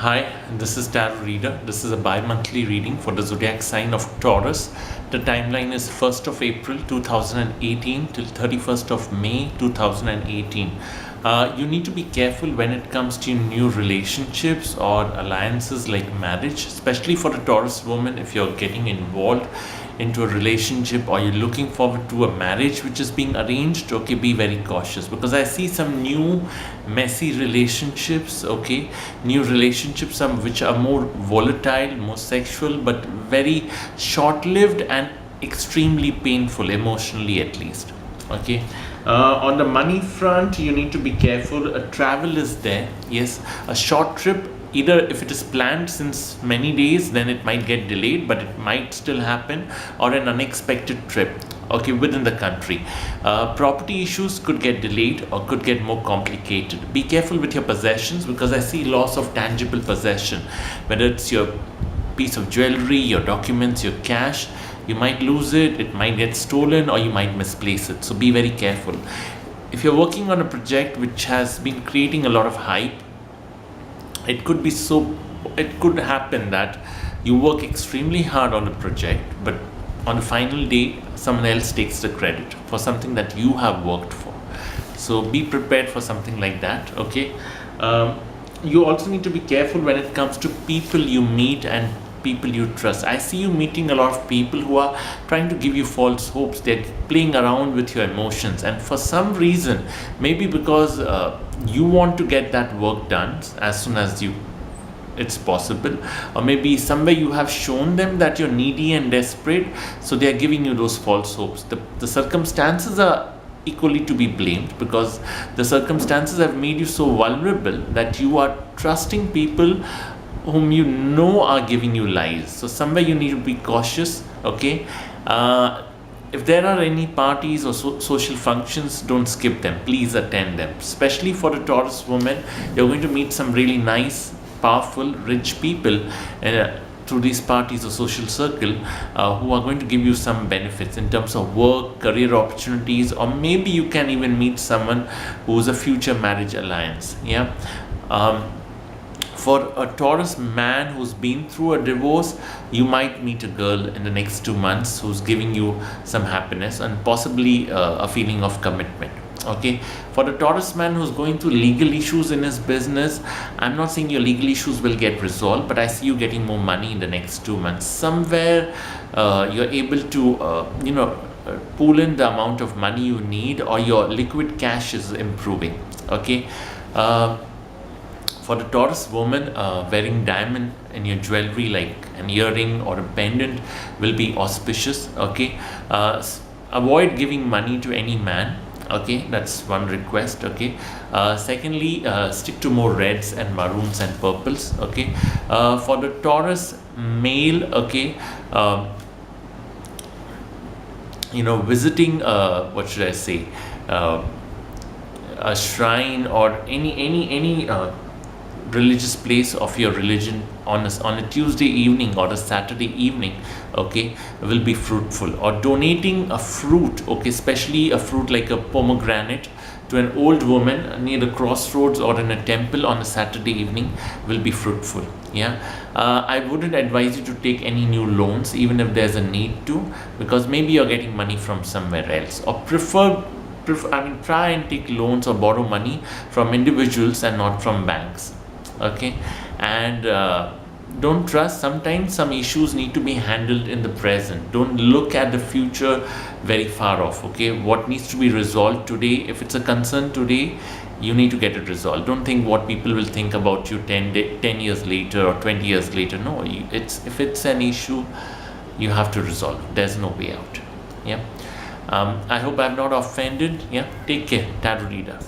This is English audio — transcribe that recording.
Hi, this is Tarot Reader. This is a bi-monthly reading for the Zodiac sign of Taurus. The timeline is 1st of April 2018 till 31st of May 2018. You need to be careful when it comes to new relationships or alliances like marriage, especially for a Taurus woman. If you're getting involved into a relationship or you're looking forward to a marriage which is being arranged, okay, be very cautious, because I see some new messy relationships, okay, new relationships, some which are more volatile, more sexual, but very short-lived and extremely painful emotionally, at least. Okay. On the money front, you need to be careful. A travel is there. Yes, a short trip, either if it is planned since many days, then it might get delayed, but it might still happen, or an unexpected trip, okay, within the country. Property issues could get delayed or could get more complicated. Be careful with your possessions, because I see loss of tangible possession, whether it's your piece of jewelry, your documents, your cash. You might lose it, it might get stolen, or you might misplace it. So be very careful. If you're working on a project which has been creating a lot of hype, it could happen that you work extremely hard on the project, but on the final day, someone else takes the credit for something that you have worked for. So be prepared for something like that, okay? You also need to be careful when it comes to people you meet and people you trust. I see you meeting a lot of people who are trying to give you false hopes. They're playing around with your emotions, and for some reason, maybe because you want to get that work done as soon as it's possible, or maybe somewhere you have shown them that you're needy and desperate, so they are giving you those false hopes. The circumstances are equally to be blamed, because the circumstances have made you so vulnerable that you are trusting people whom you know are giving you lies. So somewhere you need to be cautious, okay? If there are any parties or social functions, don't skip them. Please attend them. Especially for the Taurus woman, you're going to meet some really nice, powerful, rich people through these parties or social circle, who are going to give you some benefits in terms of work, career opportunities, or maybe you can even meet someone who's a future marriage alliance. Yeah. For a Taurus man who's been through a divorce, you might meet a girl in the next 2 months who's giving you some happiness and possibly a feeling of commitment. Okay. For the Taurus man who's going through legal issues in his business, I'm not saying your legal issues will get resolved, but I see you getting more money in the next 2 months. Somewhere you're able to, pull in the amount of money you need, or your liquid cash is improving. Okay. For the Taurus woman, wearing diamond in your jewelry, like an earring or a pendant, will be auspicious. Okay. Avoid giving money to any man. Okay, that's one request. Okay. Secondly, stick to more reds and maroons and purples. Okay. For the Taurus male, okay, visiting, what should I say, a shrine or any religious place of your religion on a Tuesday evening or a Saturday evening, okay, will be fruitful. Or donating a fruit, okay, especially a fruit like a pomegranate, to an old woman near the crossroads or in a temple on a Saturday evening will be fruitful. Yeah. I wouldn't advise you to take any new loans, even if there's a need to, because maybe you're getting money from somewhere else. Or try and take loans or borrow money from individuals and not from banks. Okay. And don't trust. Sometimes some issues need to be handled in the present. Don't look at the future very far off. Okay. What needs to be resolved today, if it's a concern today, you need to get it resolved. Don't think what people will think about you 10 years later or 20 years later. No, if it's an issue, you have to resolve. There's no way out. Yeah. I hope I'm not offended. Yeah. Take care. Tarot Reader.